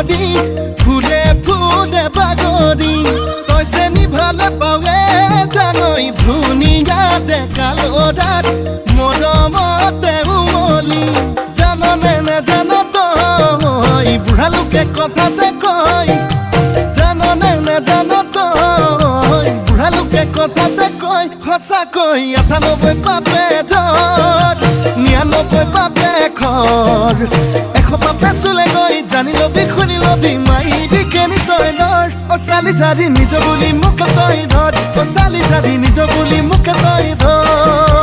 নদী ফুলে ফুলে বাগৰি তই চেনি ভালে পাৱে জানৈ ধুনীয়া ডেকা ল'ৰাত মৰমতে উমলি জাননে নেজান তই বুঢ়া লোকে কথাতে কয় জাননে নেজান তই বুঢ়া লোকে কথাতে কয় সঁচাকৈ ৯৮ পাপে ধৰ ৯৯ পাপে খৰ ১০০ পাপে চুলে গৈ জানি লবি শুনি লবি মাইবি কেনি তই নৰ অ চালি জাৰি নিজ বুলি মোকে তই ধৰ অ চালি জাৰি নিজ বুলি মোকে তই ধৰ